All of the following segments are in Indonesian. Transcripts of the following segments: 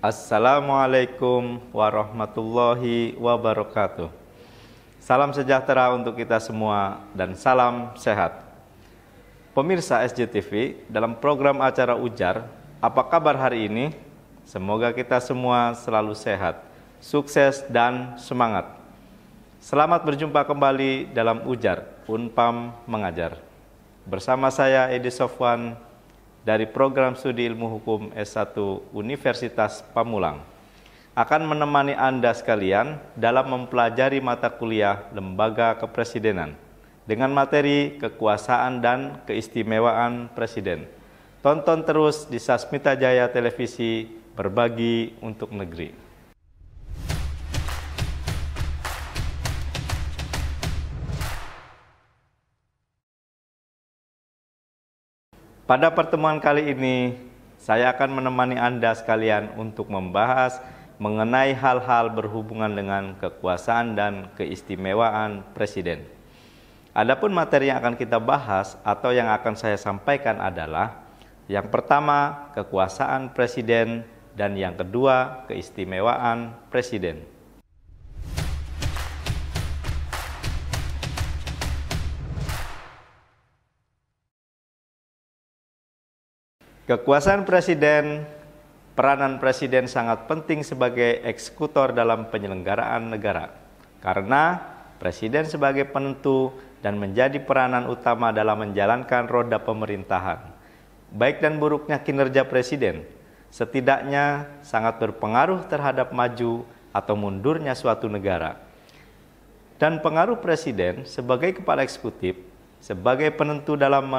Assalamualaikum warahmatullahi wabarakatuh. Salam sejahtera untuk kita semua dan salam sehat. Pemirsa SJTV, dalam program acara Ujar, apa kabar hari ini? Semoga kita semua selalu sehat, sukses dan semangat. Selamat berjumpa kembali dalam Ujar, Unpam Mengajar. Bersama saya Edi Sofwan dari Program Studi Ilmu Hukum S1 Universitas Pamulang akan menemani Anda sekalian dalam mempelajari mata kuliah Lembaga Kepresidenan dengan materi kekuasaan dan keistimewaan Presiden. Tonton terus di Sasmita Jaya Televisi, berbagi untuk negeri. Pada pertemuan kali ini, saya akan menemani Anda sekalian untuk membahas mengenai hal-hal berhubungan dengan kekuasaan dan keistimewaan Presiden. Adapun materi yang akan kita bahas atau yang akan saya sampaikan adalah yang pertama, kekuasaan Presiden, dan yang kedua, keistimewaan Presiden. Kekuasaan Presiden, peranan Presiden sangat penting sebagai eksekutor dalam penyelenggaraan negara. Karena Presiden sebagai penentu dan menjadi peranan utama dalam menjalankan roda pemerintahan. Baik dan buruknya kinerja Presiden, setidaknya sangat berpengaruh terhadap maju atau mundurnya suatu negara. Dan pengaruh Presiden sebagai kepala eksekutif, sebagai penentu dalam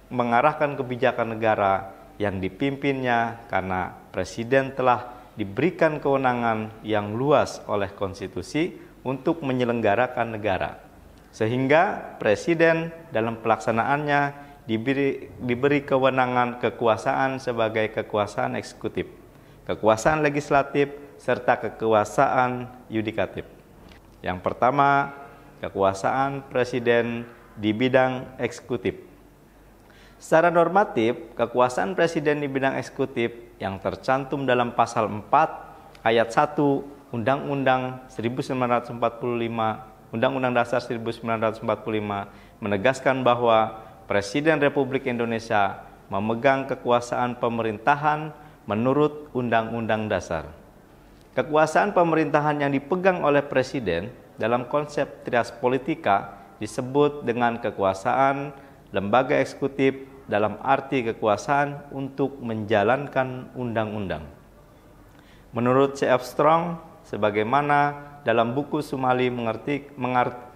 mengarahkan kebijakan negara yang dipimpinnya, karena Presiden telah diberikan kewenangan yang luas oleh konstitusi untuk menyelenggarakan negara. Sehingga Presiden dalam pelaksanaannya diberi kewenangan kekuasaan sebagai kekuasaan eksekutif, kekuasaan legislatif, serta kekuasaan yudikatif. Yang pertama, kekuasaan Presiden di bidang eksekutif. Secara normatif, kekuasaan Presiden di bidang eksekutif yang tercantum dalam pasal 4 ayat 1 Undang-Undang 1945, Undang-Undang Dasar 1945 menegaskan bahwa Presiden Republik Indonesia memegang kekuasaan pemerintahan menurut Undang-Undang Dasar. Kekuasaan pemerintahan yang dipegang oleh Presiden dalam konsep trias politika disebut dengan kekuasaan lembaga eksekutif dalam arti kekuasaan untuk menjalankan undang-undang. Menurut C.F. Strong, sebagaimana dalam buku Sumali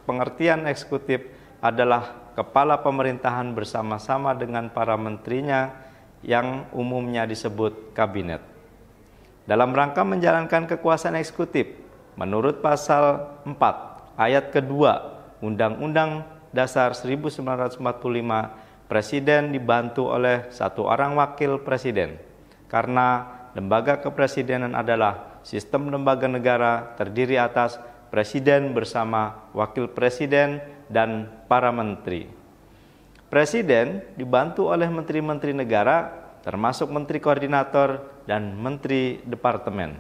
pengertian eksekutif adalah kepala pemerintahan bersama-sama dengan para menterinya yang umumnya disebut kabinet. Dalam rangka menjalankan kekuasaan eksekutif, menurut pasal 4 ayat kedua Undang-Undang Dasar 1945, Presiden dibantu oleh satu orang wakil presiden, karena lembaga kepresidenan adalah sistem lembaga negara terdiri atas presiden bersama wakil presiden dan para menteri. Presiden dibantu oleh menteri-menteri negara, termasuk menteri koordinator dan menteri departemen.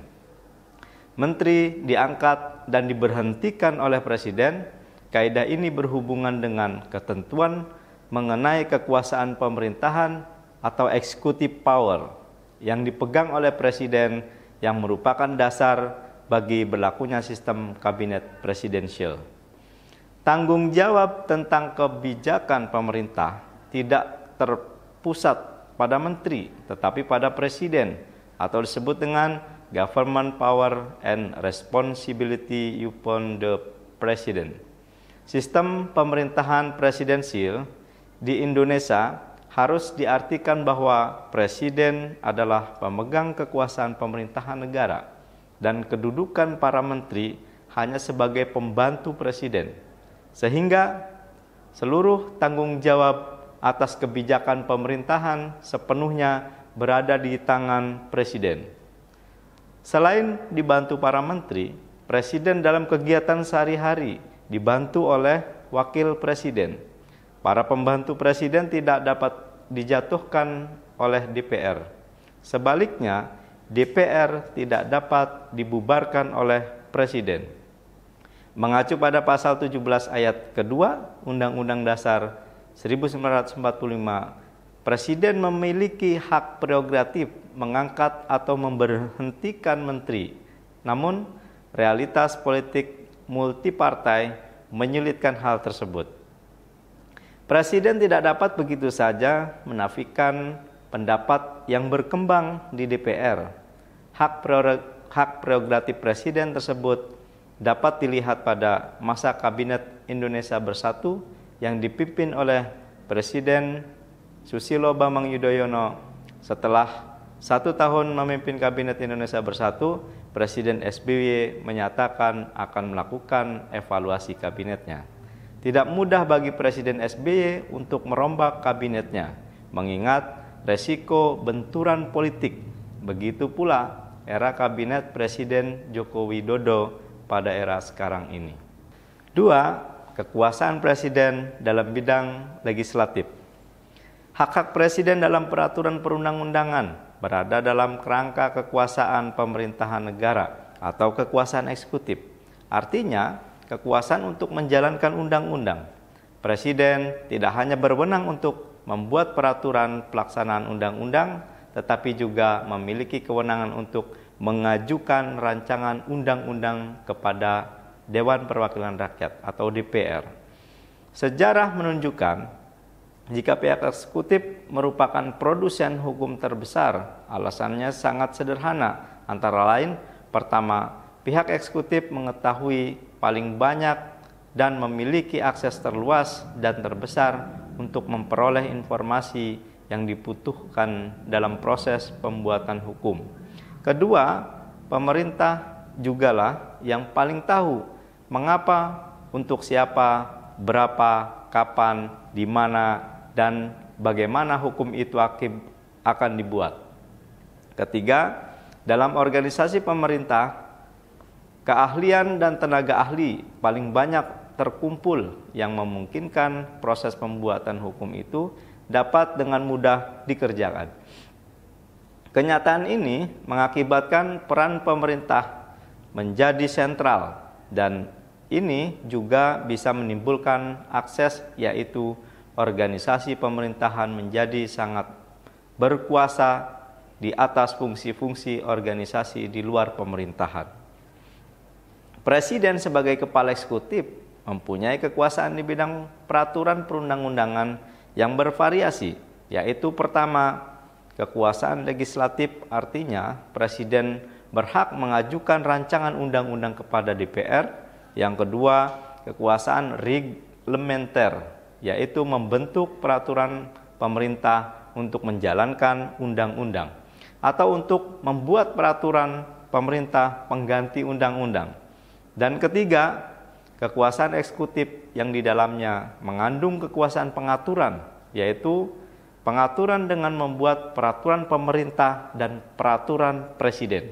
Menteri diangkat dan diberhentikan oleh presiden. Kaidah ini berhubungan dengan ketentuan mengenai kekuasaan pemerintahan atau executive power yang dipegang oleh Presiden yang merupakan dasar bagi berlakunya sistem kabinet presidensial. Tanggung jawab tentang kebijakan pemerintah tidak terpusat pada menteri, tetapi pada Presiden atau disebut dengan government power and responsibility upon the President. Sistem pemerintahan presidensial di Indonesia harus diartikan bahwa Presiden adalah pemegang kekuasaan pemerintahan negara dan kedudukan para menteri hanya sebagai pembantu Presiden, sehingga seluruh tanggung jawab atas kebijakan pemerintahan sepenuhnya berada di tangan Presiden. Selain dibantu para menteri, Presiden dalam kegiatan sehari-hari dibantu oleh wakil Presiden. Para pembantu Presiden tidak dapat dijatuhkan oleh DPR. Sebaliknya, DPR tidak dapat dibubarkan oleh Presiden. Mengacu pada pasal 17 ayat kedua Undang-Undang Dasar 1945, Presiden memiliki hak prerogatif mengangkat atau memberhentikan menteri. Namun, realitas politik multipartai menyulitkan hal tersebut. Presiden tidak dapat begitu saja menafikan pendapat yang berkembang di DPR. Hak prerogatif Presiden tersebut dapat dilihat pada masa Kabinet Indonesia Bersatu yang dipimpin oleh Presiden Susilo Bambang Yudhoyono. Setelah 1 tahun memimpin Kabinet Indonesia Bersatu, Presiden SBY menyatakan akan melakukan evaluasi kabinetnya. Tidak mudah bagi Presiden SBY untuk merombak kabinetnya, mengingat resiko benturan politik. Begitu pula era Kabinet Presiden Joko Widodo pada era sekarang ini. 2. Kekuasaan Presiden dalam bidang legislatif. Hak-hak Presiden dalam peraturan perundang-undangan berada dalam kerangka kekuasaan pemerintahan negara atau kekuasaan eksekutif. Artinya, kekuasaan untuk menjalankan undang-undang. Presiden tidak hanya berwenang untuk membuat peraturan pelaksanaan undang-undang, tetapi juga memiliki kewenangan untuk mengajukan rancangan undang-undang kepada Dewan Perwakilan Rakyat atau DPR. Sejarah menunjukkan jika pihak eksekutif merupakan produsen hukum terbesar, alasannya sangat sederhana. Antara lain, pertama, pihak eksekutif mengetahui paling banyak dan memiliki akses terluas dan terbesar untuk memperoleh informasi yang dibutuhkan dalam proses pembuatan hukum. Kedua, pemerintah jugalah yang paling tahu mengapa, untuk siapa, berapa, kapan, di mana, dan bagaimana hukum itu akan dibuat. Ketiga, dalam organisasi pemerintah, keahlian dan tenaga ahli paling banyak terkumpul yang memungkinkan proses pembuatan hukum itu dapat dengan mudah dikerjakan. Kenyataan ini mengakibatkan peran pemerintah menjadi sentral dan ini juga bisa menimbulkan akses, yaitu organisasi pemerintahan menjadi sangat berkuasa di atas fungsi-fungsi organisasi di luar pemerintahan. Presiden sebagai kepala eksekutif mempunyai kekuasaan di bidang peraturan perundang-undangan yang bervariasi, yaitu pertama, kekuasaan legislatif, artinya Presiden berhak mengajukan rancangan undang-undang kepada DPR. Yang kedua, kekuasaan reglementer, yaitu membentuk peraturan pemerintah untuk menjalankan undang-undang atau untuk membuat peraturan pemerintah pengganti undang-undang. Dan ketiga, kekuasaan eksekutif yang di dalamnya mengandung kekuasaan pengaturan, yaitu pengaturan dengan membuat peraturan pemerintah dan peraturan presiden.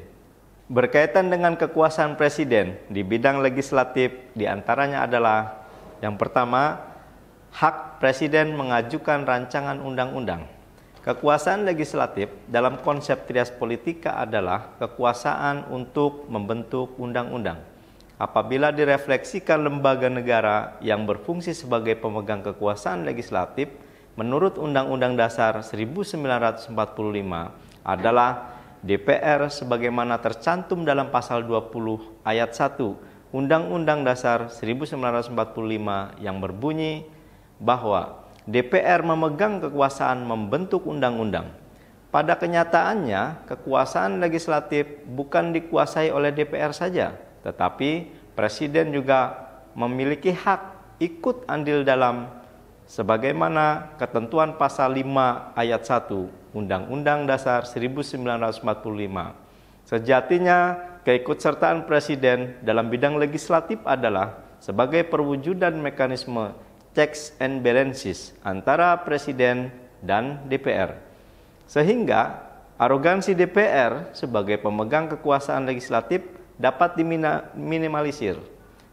Berkaitan dengan kekuasaan presiden di bidang legislatif, diantaranya adalah yang pertama, hak presiden mengajukan rancangan undang-undang. Kekuasaan legislatif dalam konsep trias politika adalah kekuasaan untuk membentuk undang-undang. Apabila direfleksikan lembaga negara yang berfungsi sebagai pemegang kekuasaan legislatif, menurut Undang-Undang Dasar 1945 adalah DPR sebagaimana tercantum dalam pasal 20 ayat 1 Undang-Undang Dasar 1945 yang berbunyi bahwa DPR memegang kekuasaan membentuk undang-undang. Pada kenyataannya, kekuasaan legislatif bukan dikuasai oleh DPR saja, tetapi Presiden juga memiliki hak ikut andil dalam sebagaimana ketentuan pasal 5 ayat 1 Undang-Undang Dasar 1945. Sejatinya, keikutsertaan Presiden dalam bidang legislatif adalah sebagai perwujudan mekanisme checks and balances antara Presiden dan DPR. Sehingga arogansi DPR sebagai pemegang kekuasaan legislatif dapat diminimalisir.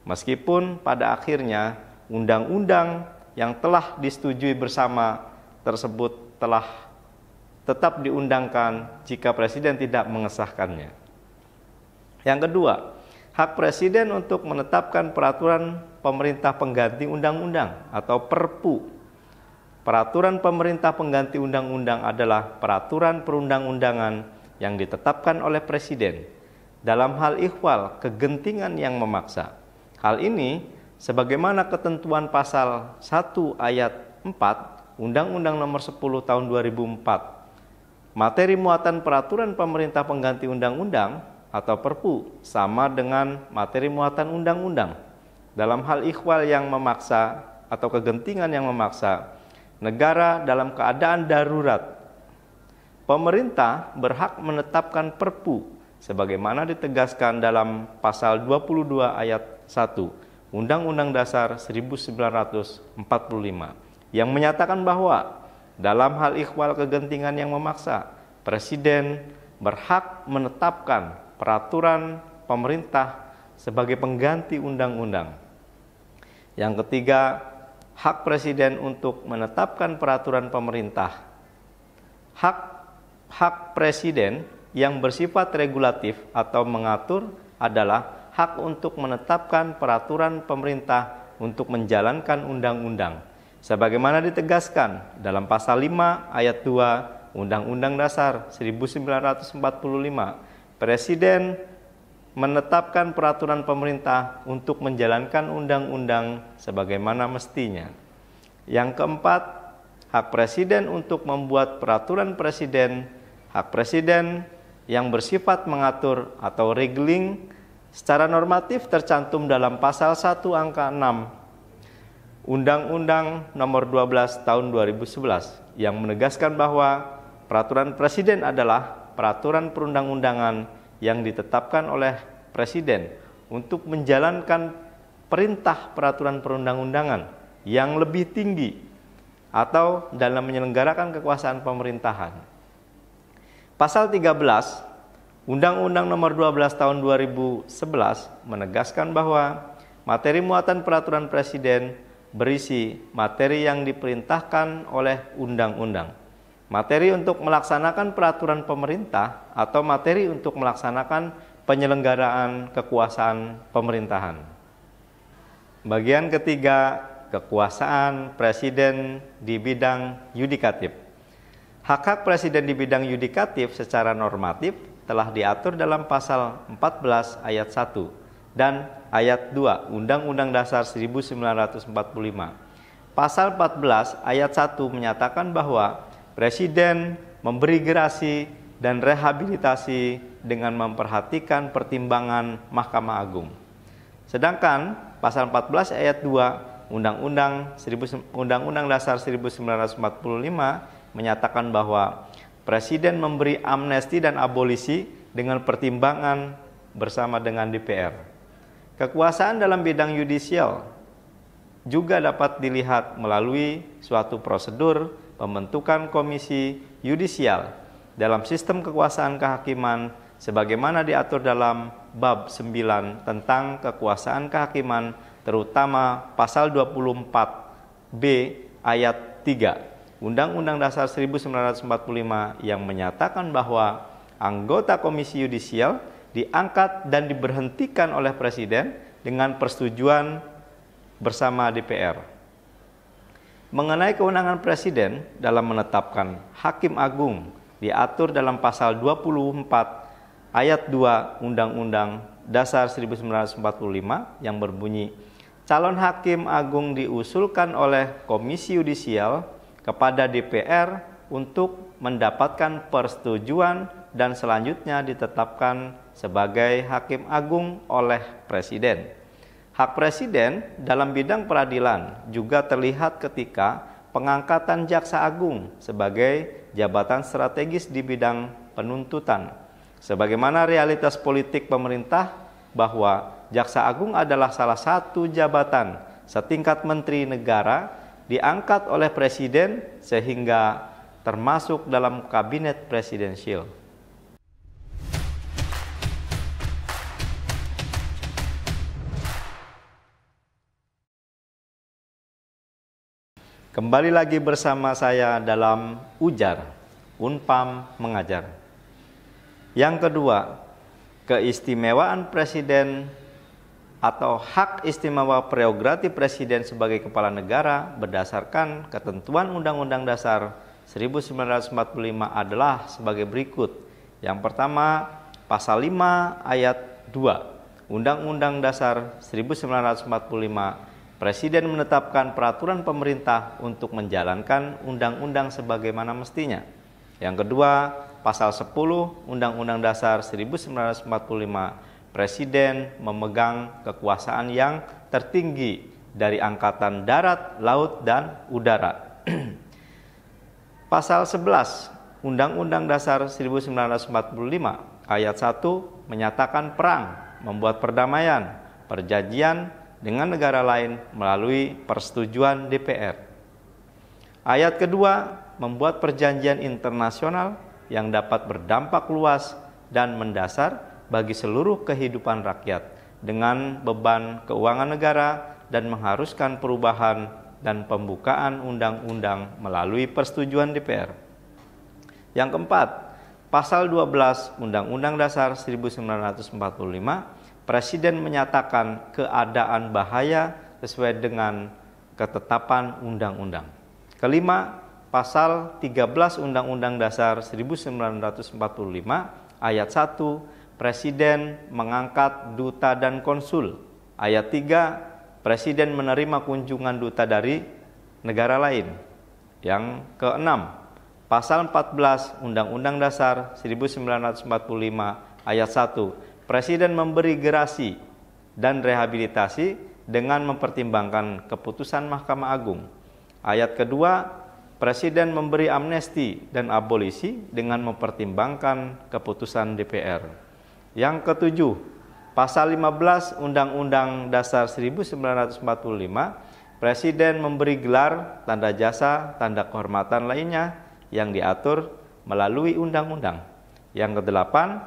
Meskipun pada akhirnya undang-undang yang telah disetujui bersama tersebut telah tetap diundangkan jika presiden tidak mengesahkannya. Yang kedua, hak presiden untuk menetapkan peraturan pemerintah pengganti undang-undang atau Perpu. Peraturan pemerintah pengganti undang-undang adalah peraturan perundang-undangan yang ditetapkan oleh presiden dalam hal ihwal kegentingan yang memaksa. Hal ini sebagaimana ketentuan pasal 1 ayat 4 Undang-Undang Nomor 10 Tahun 2004. Materi muatan peraturan pemerintah pengganti undang-undang atau Perpu sama dengan materi muatan undang-undang. Dalam hal ihwal yang memaksa atau kegentingan yang memaksa, negara dalam keadaan darurat, pemerintah berhak menetapkan Perpu sebagaimana ditegaskan dalam pasal 22 ayat 1 Undang-Undang Dasar 1945 yang menyatakan bahwa dalam hal ihwal kegentingan yang memaksa, presiden berhak menetapkan peraturan pemerintah sebagai pengganti undang-undang. Yang ketiga, hak presiden untuk menetapkan peraturan pemerintah. Hak presiden yang bersifat regulatif atau mengatur adalah hak untuk menetapkan peraturan pemerintah untuk menjalankan undang-undang. Sebagaimana ditegaskan dalam pasal 5 ayat 2 Undang-Undang Dasar 1945, presiden menetapkan peraturan pemerintah untuk menjalankan undang-undang sebagaimana mestinya. Yang keempat, hak presiden untuk membuat peraturan presiden. Hak presiden yang bersifat mengatur atau regling secara normatif tercantum dalam pasal 1 angka 6 Undang-Undang Nomor 12 Tahun 2011 yang menegaskan bahwa peraturan presiden adalah peraturan perundang-undangan yang ditetapkan oleh presiden untuk menjalankan perintah peraturan perundang-undangan yang lebih tinggi atau dalam menyelenggarakan kekuasaan pemerintahan. Pasal 13 Undang-Undang Nomor 12 Tahun 2011 menegaskan bahwa materi muatan peraturan presiden berisi materi yang diperintahkan oleh undang-undang, materi untuk melaksanakan peraturan pemerintah, atau materi untuk melaksanakan penyelenggaraan kekuasaan pemerintahan. Bagian ketiga, kekuasaan presiden di bidang yudikatif. Hak-hak presiden di bidang yudikatif secara normatif telah diatur dalam pasal 14 ayat 1 dan ayat 2 Undang-Undang Dasar 1945. Pasal 14 ayat 1 menyatakan bahwa presiden memberi gerasi dan rehabilitasi dengan memperhatikan pertimbangan Mahkamah Agung. Sedangkan pasal 14 ayat 2 Undang-Undang Dasar 1945 menyatakan bahwa presiden memberi amnesti dan abolisi dengan pertimbangan bersama dengan DPR. Kekuasaan dalam bidang yudisial juga dapat dilihat melalui suatu prosedur pembentukan komisi yudisial dalam sistem kekuasaan kehakiman sebagaimana diatur dalam bab 9 tentang kekuasaan kehakiman, terutama pasal 24B ayat 3 Undang-Undang Dasar 1945 yang menyatakan bahwa anggota komisi yudisial diangkat dan diberhentikan oleh presiden dengan persetujuan bersama DPR. Mengenai kewenangan presiden dalam menetapkan hakim agung diatur dalam pasal 24 ayat 2 Undang-Undang Dasar 1945 yang berbunyi, calon hakim agung diusulkan oleh komisi yudisial kepada DPR untuk mendapatkan persetujuan dan selanjutnya ditetapkan sebagai hakim agung oleh presiden. Hak presiden dalam bidang peradilan juga terlihat ketika pengangkatan jaksa agung sebagai jabatan strategis di bidang penuntutan. Sebagaimana realitas politik pemerintah bahwa jaksa agung adalah salah satu jabatan setingkat menteri negara diangkat oleh presiden sehingga termasuk dalam kabinet presidensial. Kembali lagi bersama saya dalam Ujar. Unpam mengajar. Yang kedua, keistimewaan presiden atau hak istimewa prerogatif presiden sebagai kepala negara berdasarkan ketentuan Undang-Undang Dasar 1945 adalah sebagai berikut. Yang pertama, pasal 5 ayat 2 Undang-Undang Dasar 1945, presiden menetapkan peraturan pemerintah untuk menjalankan undang-undang sebagaimana mestinya. Yang kedua, pasal 10 Undang-Undang Dasar 1945, presiden memegang kekuasaan yang tertinggi dari angkatan darat, laut, dan udara. Pasal 11 Undang-Undang Dasar 1945 ayat 1 menyatakan perang, membuat perdamaian, perjanjian dengan negara lain melalui persetujuan DPR. Ayat kedua membuat perjanjian internasional yang dapat berdampak luas dan mendasar bagi seluruh kehidupan rakyat dengan beban keuangan negara dan mengharuskan perubahan dan pembukaan undang-undang melalui persetujuan DPR. Yang keempat, pasal 12 Undang-Undang Dasar 1945, presiden menyatakan keadaan bahaya sesuai dengan ketetapan undang-undang. Kelima, pasal 13 Undang-Undang Dasar 1945 ayat 1, presiden mengangkat duta dan konsul. Ayat 3, presiden menerima kunjungan duta dari negara lain. Yang keenam, pasal 14 Undang-Undang Dasar 1945 ayat 1, presiden memberi gerasi dan rehabilitasi dengan mempertimbangkan keputusan Mahkamah Agung. Ayat kedua, presiden memberi amnesti dan abolisi dengan mempertimbangkan keputusan DPR. Yang ketujuh, pasal 15 Undang-Undang Dasar 1945, presiden memberi gelar, tanda jasa, tanda kehormatan lainnya yang diatur melalui undang-undang. Yang kedelapan,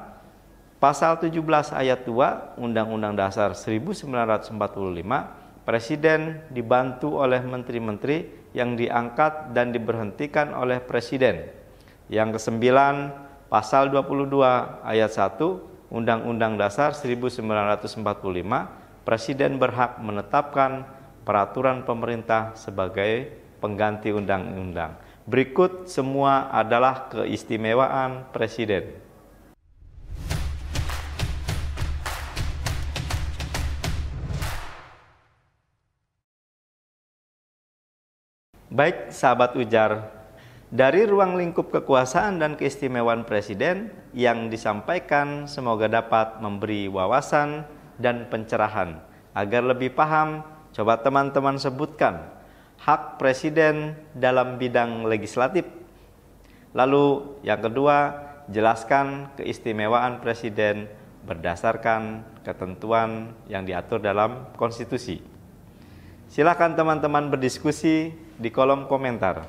pasal 17 ayat 2 Undang-Undang Dasar 1945, presiden dibantu oleh menteri-menteri yang diangkat dan diberhentikan oleh presiden. Yang kesembilan, pasal 22 ayat 1 Undang-Undang Dasar 1945, presiden berhak menetapkan peraturan pemerintah sebagai pengganti undang-undang. Berikut semua adalah keistimewaan presiden. Baik, sahabat Ujar, dari ruang lingkup kekuasaan dan keistimewaan presiden yang disampaikan semoga dapat memberi wawasan dan pencerahan. Agar lebih paham, coba teman-teman sebutkan hak presiden dalam bidang legislatif. Lalu yang kedua, jelaskan keistimewaan presiden berdasarkan ketentuan yang diatur dalam konstitusi. Silakan teman-teman berdiskusi di kolom komentar.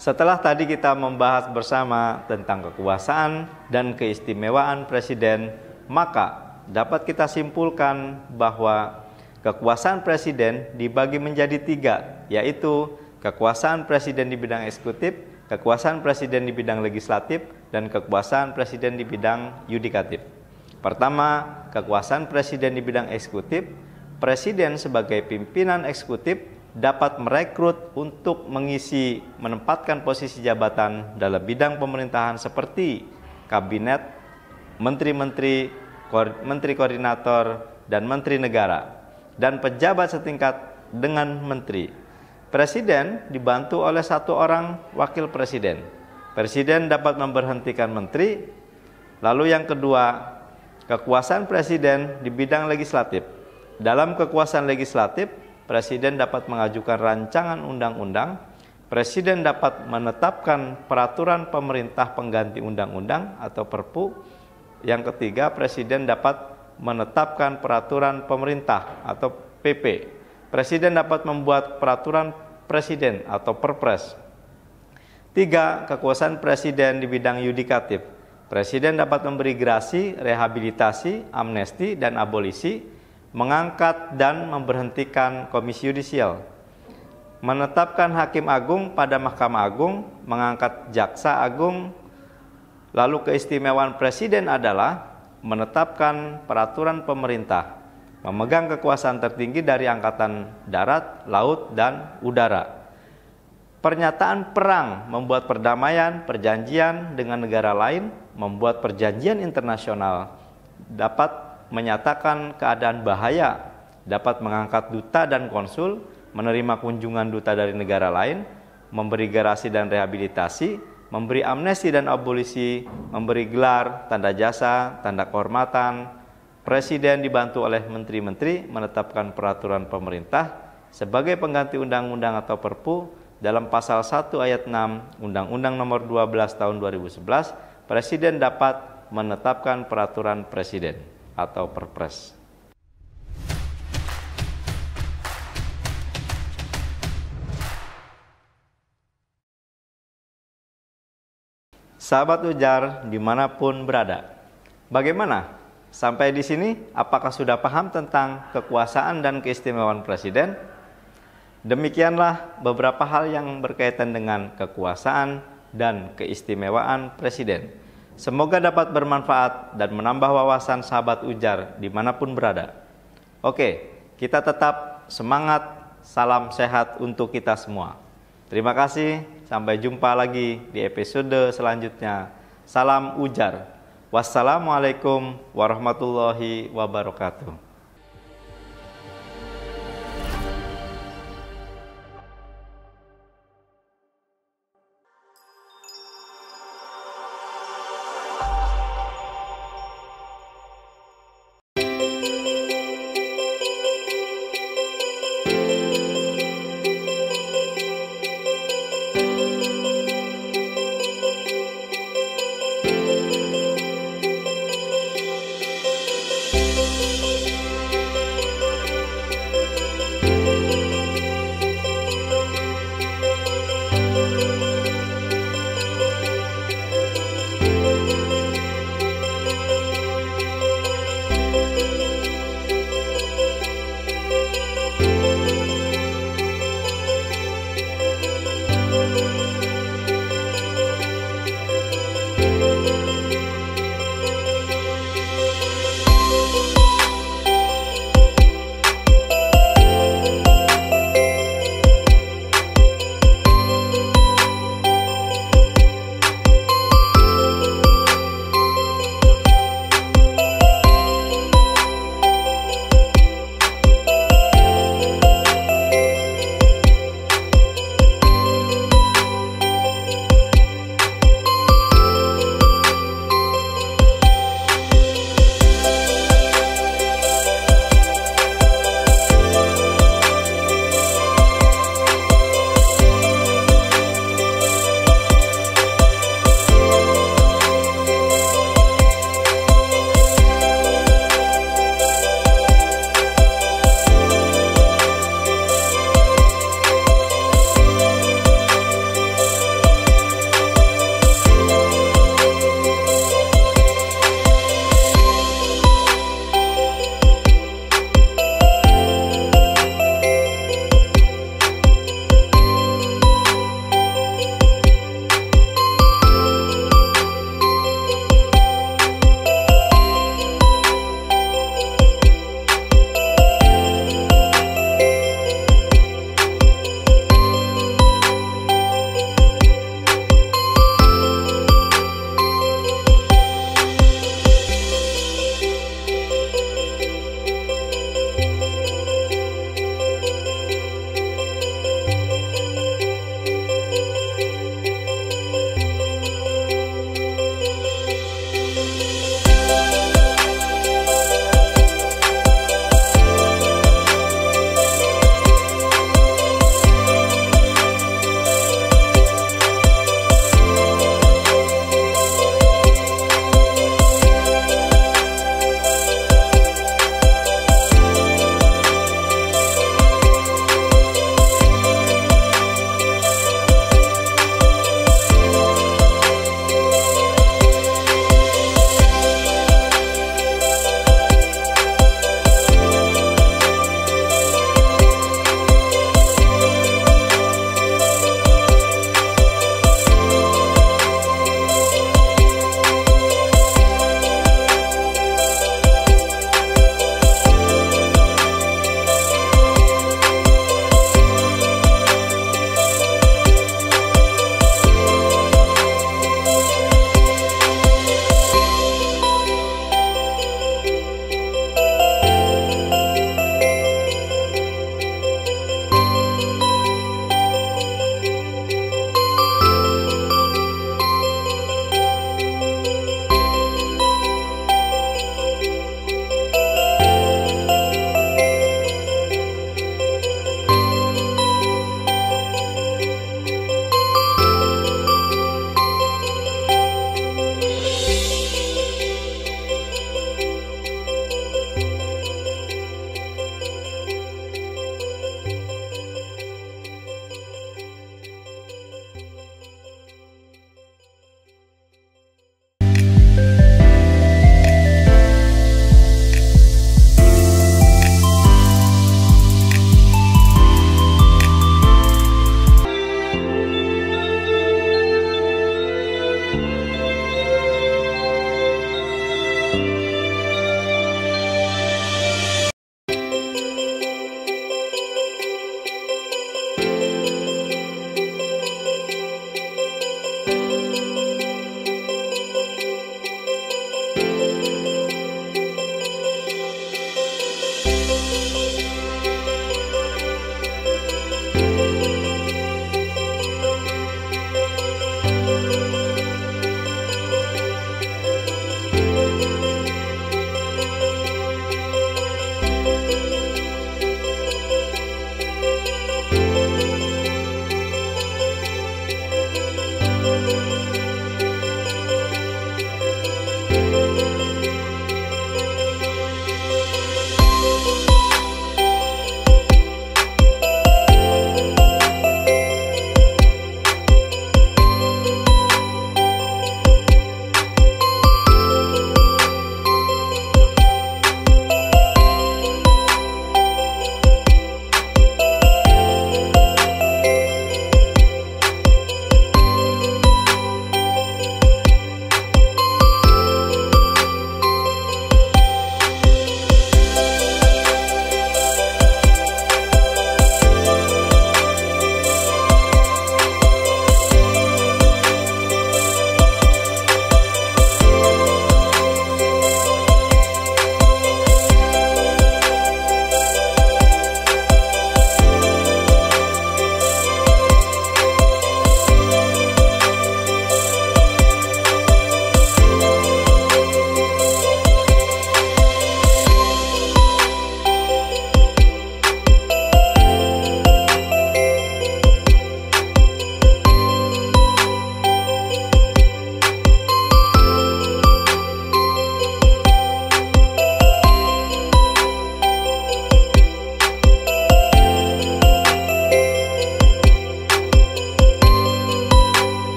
Setelah tadi kita membahas bersama tentang kekuasaan dan keistimewaan presiden, maka dapat kita simpulkan bahwa kekuasaan presiden dibagi menjadi tiga, yaitu kekuasaan presiden di bidang eksekutif, kekuasaan presiden di bidang legislatif, dan kekuasaan presiden di bidang yudikatif. Pertama, kekuasaan presiden di bidang eksekutif. Presiden sebagai pimpinan eksekutif dapat merekrut untuk menempatkan posisi jabatan dalam bidang pemerintahan seperti kabinet, menteri-menteri, menteri koordinator, dan menteri negara, dan pejabat setingkat dengan menteri. Presiden dibantu oleh satu orang wakil presiden. Presiden dapat memberhentikan menteri. Lalu yang kedua, kekuasaan presiden di bidang legislatif. Dalam kekuasaan legislatif, presiden dapat mengajukan rancangan undang-undang, presiden dapat menetapkan peraturan pemerintah pengganti undang-undang atau Perpu. Yang ketiga, presiden dapat menetapkan peraturan pemerintah atau PP. Presiden dapat membuat peraturan presiden atau Perpres. 3. Kekuasaan presiden di bidang yudikatif. Presiden dapat memberi grasi, rehabilitasi, amnesti, dan abolisi, mengangkat dan memberhentikan komisi yudisial, menetapkan hakim agung pada Mahkamah Agung, mengangkat jaksa agung. Lalu keistimewaan presiden adalah menetapkan peraturan pemerintah, memegang kekuasaan tertinggi dari angkatan darat, laut, dan udara. Pernyataan perang membuat perdamaian, perjanjian dengan negara lain, membuat perjanjian internasional, dapat menyatakan keadaan bahaya, dapat mengangkat duta dan konsul, menerima kunjungan duta dari negara lain, memberi garasi dan rehabilitasi, memberi amnesti dan abolisi, memberi gelar, tanda jasa, tanda kehormatan. Presiden dibantu oleh menteri-menteri menetapkan peraturan pemerintah sebagai pengganti undang-undang atau perpu. Dalam pasal 1 ayat 6 Undang-Undang Nomor 12 Tahun 2011, Presiden dapat menetapkan peraturan presiden atau perpres. Sahabat Ujar dimanapun berada, bagaimana? Sampai di sini, apakah sudah paham tentang kekuasaan dan keistimewaan presiden? Demikianlah beberapa hal yang berkaitan dengan kekuasaan dan keistimewaan presiden. Semoga dapat bermanfaat dan menambah wawasan sahabat Ujar dimanapun berada. Oke, kita tetap semangat, salam sehat untuk kita semua. Terima kasih, sampai jumpa lagi di episode selanjutnya. Salam Ujar. Wassalamualaikum warahmatullahi wabarakatuh.